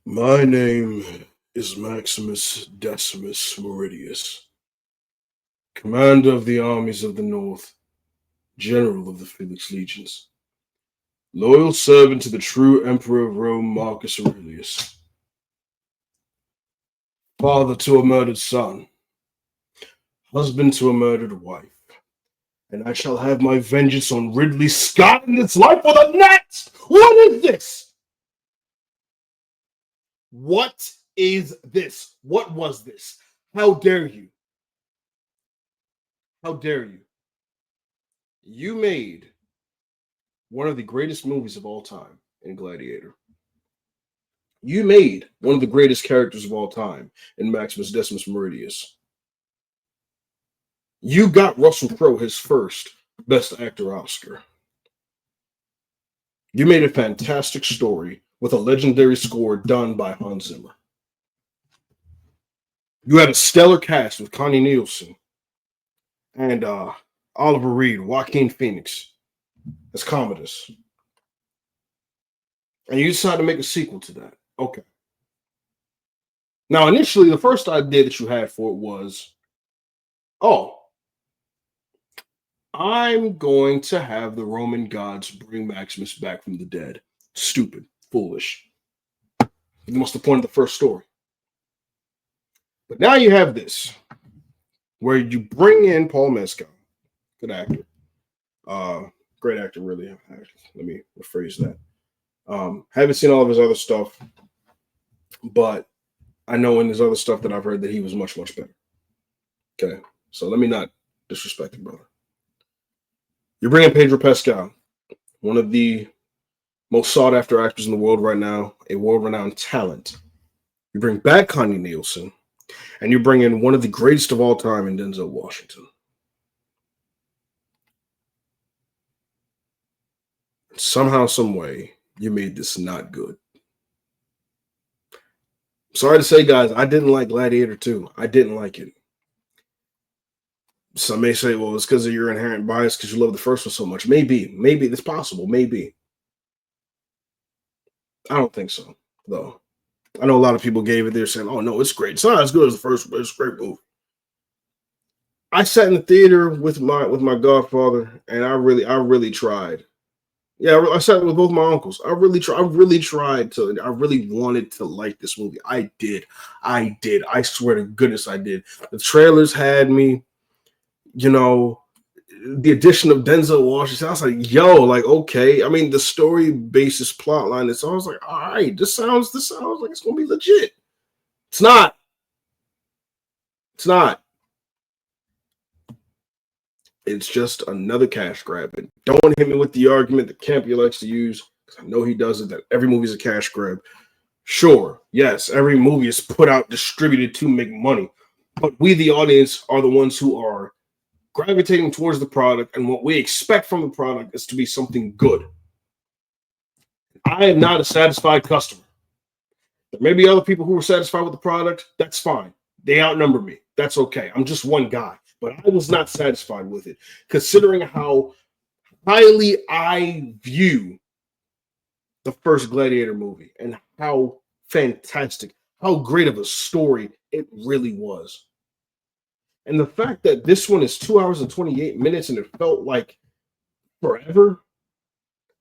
My name is Maximus Decimus Meridius, commander of the armies of the North, general of the Felix Legions, loyal servant to the true Emperor of Rome, Marcus Aurelius, father to a murdered son, husband to a murdered wife, and I shall have my vengeance on Ridley Scott in this life or the next! What is this? What is this? What was this? How dare you? How dare you? You made one of the greatest movies of all time in Gladiator. You made one of the greatest characters of all time in Maximus Decimus Meridius. You got Russell Crowe his first Best Actor Oscar. You made a fantastic story with a legendary score done by Hans Zimmer. You had a stellar cast with Connie Nielsen and Oliver Reed, Joaquin Phoenix as Commodus. And you decided to make a sequel to that. Okay. Now, initially, the first idea that you had for it was, oh, I'm going to have the Roman gods bring Maximus back from the dead. Stupid, foolish. What's the point of the first story? But now you have this, where you bring in Paul Mescal, good actor, great actor, really. Let me rephrase that. Haven't seen all of his other stuff, but I know in his other stuff that I've heard that he was much, much better. Okay, so let me not disrespect him, brother. You're bringing Pedro Pascal, one of the most sought-after actors in the world right now, a world-renowned talent. You bring back Connie Nielsen, and you bring in one of the greatest of all time in Denzel Washington. Somehow, some way, you made this not good. Sorry to say, guys, I didn't like Gladiator 2. I didn't like it. Some may say, well, it's because of your inherent bias because you love the first one so much. Maybe it's possible. Maybe. I don't think so, though. I know a lot of people gave it. They're saying, oh, no, it's great. It's not as good as the first, but it's a great movie. I sat in the theater with my godfather, and I really tried. Yeah, I sat with both my uncles. I really tried to. I really wanted to like this movie. I did. I swear to goodness, I did. The trailers had me. You know, the addition of Denzel Washington. I was like, yo, like, okay. I mean, the story basis plot line. It's always like, all right, this sounds like it's gonna be legit. It's not. It's not. It's just another cash grab. And don't hit me with the argument that Campy likes to use, because I know he does it, that every movie is a cash grab. Sure, yes, every movie is put out, distributed to make money. But we, the audience, are the ones who are gravitating towards the product, and what we expect from the product is to be something good. I am not a satisfied customer. There may be other people who are satisfied with the product. That's fine. They outnumber me. That's okay. I'm just one guy. But I was not satisfied with it, considering how highly I view the first Gladiator movie and how fantastic, how great of a story it really was. And the fact that this one is 2 hours and 28 minutes and it felt like forever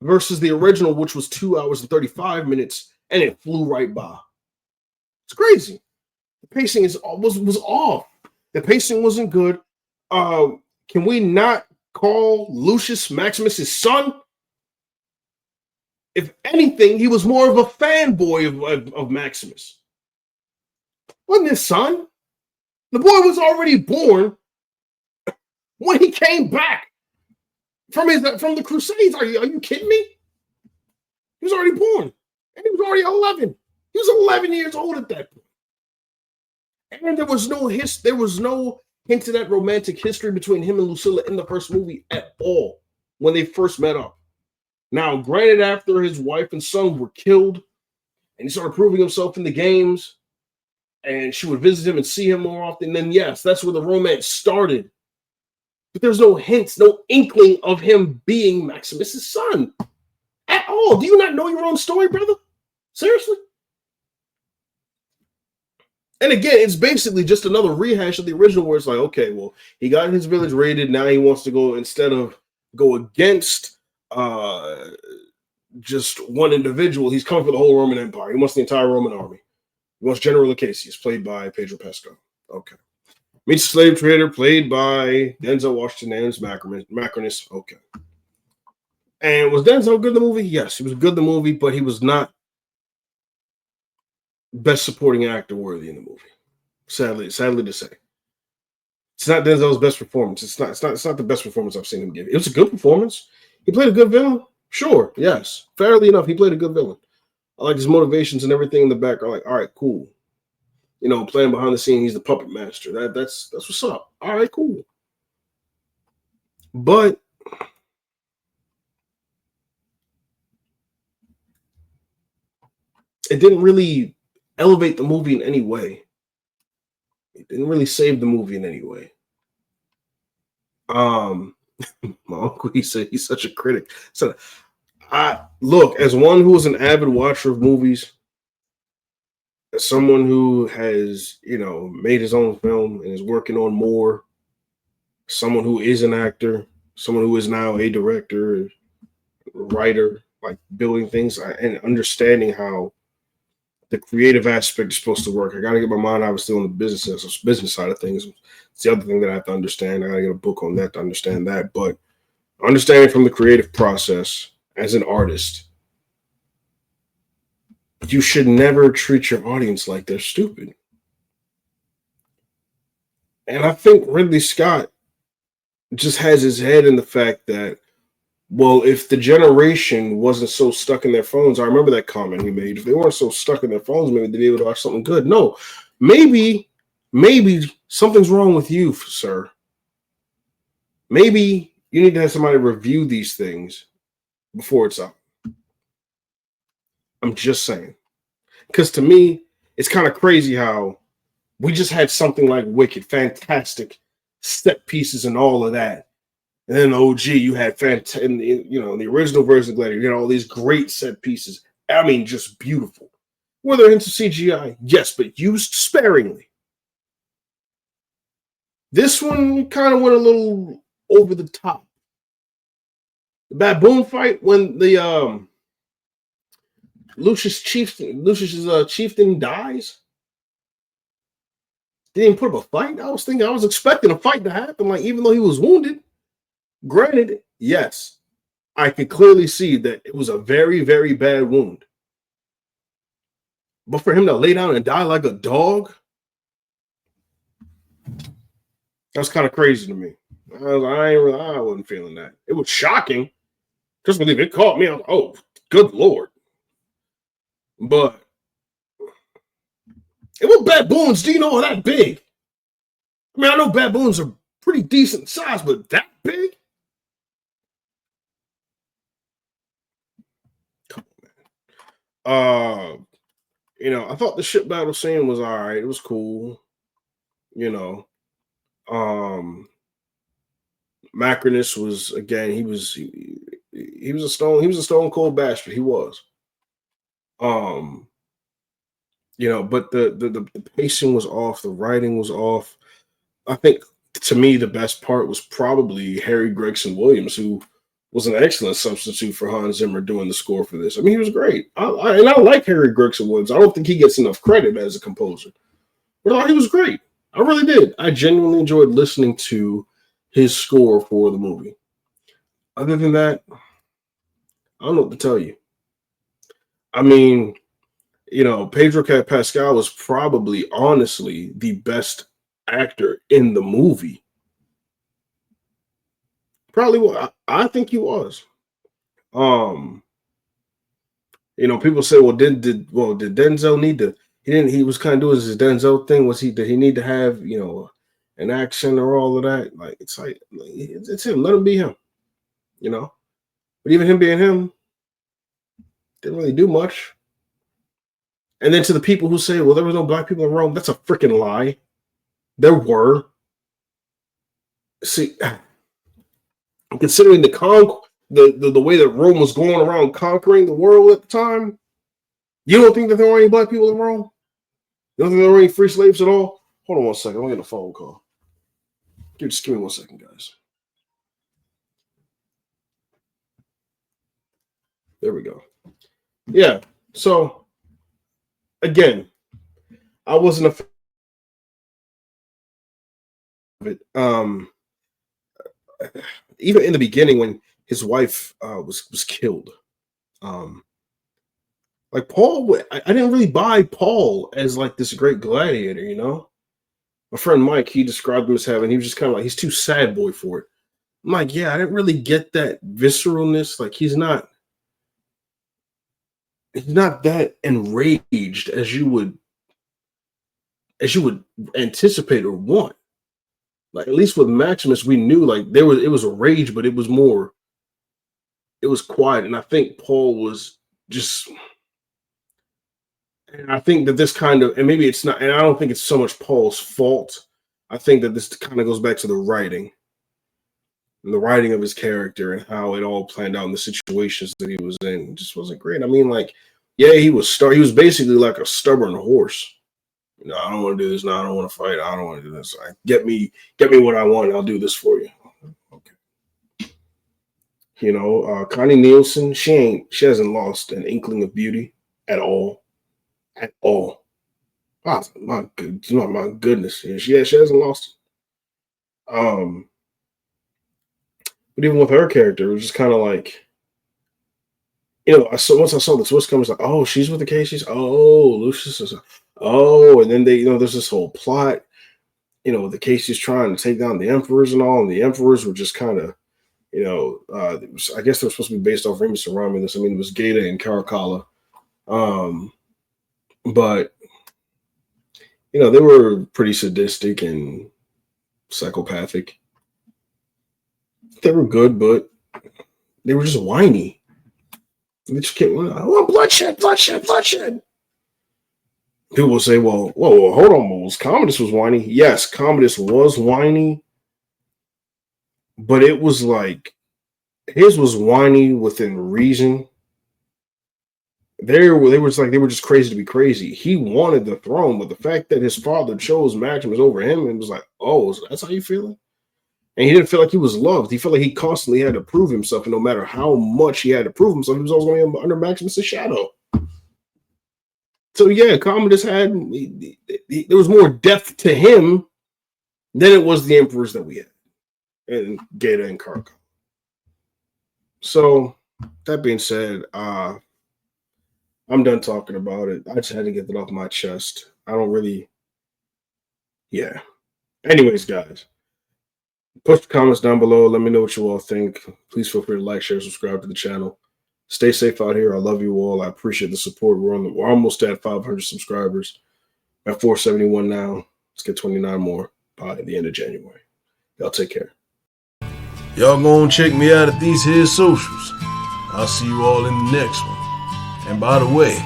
versus the original, which was 2 hours and 35 minutes and it flew right by. It's crazy. The pacing was off. The pacing wasn't good. Can we not call Lucius Maximus his son? If anything, he was more of a fanboy of Maximus. Wasn't his son? The boy was already born when he came back from the Crusades. Are you kidding me? He was already born, and he was already 11. He was 11 years old at that point. And there was no hint to that romantic history between him and Lucilla in the first movie at all when they first met up. Now, granted, after his wife and son were killed, and he started proving himself in the games, and she would visit him and see him more often, then yes, that's where the romance started. But there's no hints, no inkling of him being Maximus's son at all. Do you not know your own story, brother? Seriously? And again, it's basically just another rehash of the original where it's like, okay, well, he got his village raided. Now he wants to go, instead of go against uh just one individual, he's coming for the whole Roman Empire. He wants the entire Roman army. He wants General Acacius, played by Pedro Pascal. Okay. Meets slave trader, played by Denzel Washington and Macronus. Okay. And was Denzel good in the movie? Yes, he was good in the movie, but he was not best supporting actor worthy in the movie. Sadly to say. It's not Denzel's best performance. It's not the best performance I've seen him give. It was a good performance. He played a good villain. Sure, yes. Fairly enough, he played a good villain. I like his motivations and everything in the back. Are like, all right, cool. You know, playing behind the scene, he's the puppet master. That's what's up. All right, cool. But it didn't really elevate the movie in any way. It didn't really save the movie in any way. My uncle, he said he's such a critic. So I look, as one who is an avid watcher of movies, as someone who has, you know, made his own film and is working on more, someone who is an actor, someone who is now a director, writer, like building things and understanding how the creative aspect is supposed to work. I got to get my mind obviously on the business side of things. It's the other thing that I have to understand. I got to get a book on that to understand that. But understanding from the creative process as an artist, you should never treat your audience like they're stupid. And I think Ridley Scott just has his head in the fact that, well, if the generation wasn't so stuck in their phones, I remember that comment he made. If they weren't so stuck in their phones, maybe they'd be able to watch something good. No, maybe something's wrong with you, sir. Maybe you need to have somebody review these things before it's out. I'm just saying. Because to me, it's kind of crazy how we just had something like Wicked, fantastic set pieces and all of that. And then OG, you had in the original version of Gladiator, you had all these great set pieces. I mean, just beautiful. Were there into CGI? Yes, but used sparingly. This one kind of went a little over the top. The baboon fight when the Lucius chieftain dies. Didn't even put up a fight. I was expecting a fight to happen, like even though he was wounded. Granted, yes, I could clearly see that it was a very, very bad wound. But for him to lay down and die like a dog, that's kind of crazy to me. I wasn't feeling that. It was shocking. Just believe it caught me. I was like, oh, good Lord. But it was baboons. Do you know that big? I mean, I know baboons are pretty decent size, but that big? I thought the ship battle scene was all right. It was cool. Macronus was, again, he was a stone cold bastard. He was. But the pacing was off, the writing was off. I think to me the best part was probably Harry Gregson Williams, who was an excellent substitute for Hans Zimmer doing the score for this. I mean, he was great. I like Harry Gregson Williams. I don't think he gets enough credit as a composer, but I thought he was great. I really did. I genuinely enjoyed listening to his score for the movie. Other than that, I don't know what to tell you. I mean, Pedro Pascal was probably, honestly, the best actor in the movie. Probably, I think he was. People say, well, did Denzel need to? He was kind of doing his Denzel thing. Did he need to have an accent or all of that? Like it's him. Let him be him. But even him being him didn't really do much. And then to the people who say, well, there was no black people in Rome, that's a freaking lie. There were. See, considering the way that Rome was going around conquering the world at the time, you don't think that there were any black people in Rome? You don't think there were any free slaves at all? Hold on one second. I'm getting a phone call. Just give me 1 second, guys. There we go. Yeah. So again, I wasn't a fan of it. Even in the beginning when his wife was killed. Like Paul, I didn't really buy Paul as like this great gladiator, you know. My friend Mike, he described him as having, he was just kind of like, he's too sad boy for it. I'm like, yeah, I didn't really get that visceralness. Like he's not that enraged as you would anticipate or want. Like at least with Maximus, we knew like it was a rage, but it was quiet. And I think Paul was just, and I think that this kind of, and maybe it's not, and I don't think it's so much Paul's fault. I think that this kind of goes back to the writing and the writing of his character and how it all planned out in the situations that he was in. It just wasn't great. I mean, like, yeah, he was basically like a stubborn horse. You know, I don't want to do this. No, I don't want to fight. I don't want to do this. Get me what I want. I'll do this for you. Okay. You know, Connie Nielsen, she hasn't lost an inkling of beauty at all. At all. Oh, my goodness. Yeah, she hasn't lost it. But even with her character, it was just kind of like, you know, once I saw the twist come, it's like, oh, she's with the Caseys. Oh, Lucius is, oh, and then there's this whole plot, you know, the Caseys trying to take down the emperors and all, and the emperors were just kind of, you know, I guess they were supposed to be based off Remus and Romulus. I mean, it was Gaeta and Caracalla, but you know, they were pretty sadistic and psychopathic. They were good, but they were just whiny. They just kept, I want bloodshed. People will say, well, whoa, hold on, Commodus was whiny. Yes, Commodus was whiny, but it was like, his was whiny within reason. They were just crazy to be crazy. He wanted the throne, but the fact that his father chose Maximus over him, and was like, oh, so that's how you feeling? And he didn't feel like he was loved. He felt like he constantly had to prove himself, and no matter how much he had to prove himself, he was always going to be under Maximus' shadow. So yeah, Commodus there was more depth to him than it was the emperors that we had, and Gaeta and Caracalla. So that being said, I'm done talking about it. I just had to get that off my chest. I don't really, yeah. Anyways, guys, put the comments down below. Let me know what you all think. Please feel free to like, share, subscribe to the channel. Stay safe out here. I love you all. I appreciate the support. We're almost at 500 subscribers. At 471 now. Let's get 29 more by the end of January. Y'all take care. Y'all gonna check me out at these here socials. I'll see you all in the next one. And by the way,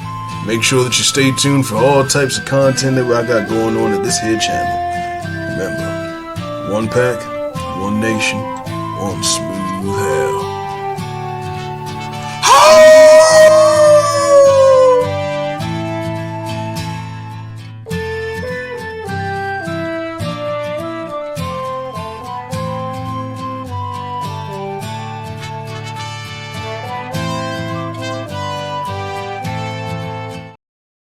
make sure that you stay tuned for all types of content that I got going on at this here channel. Remember, one pack, one nation, one smooth hell.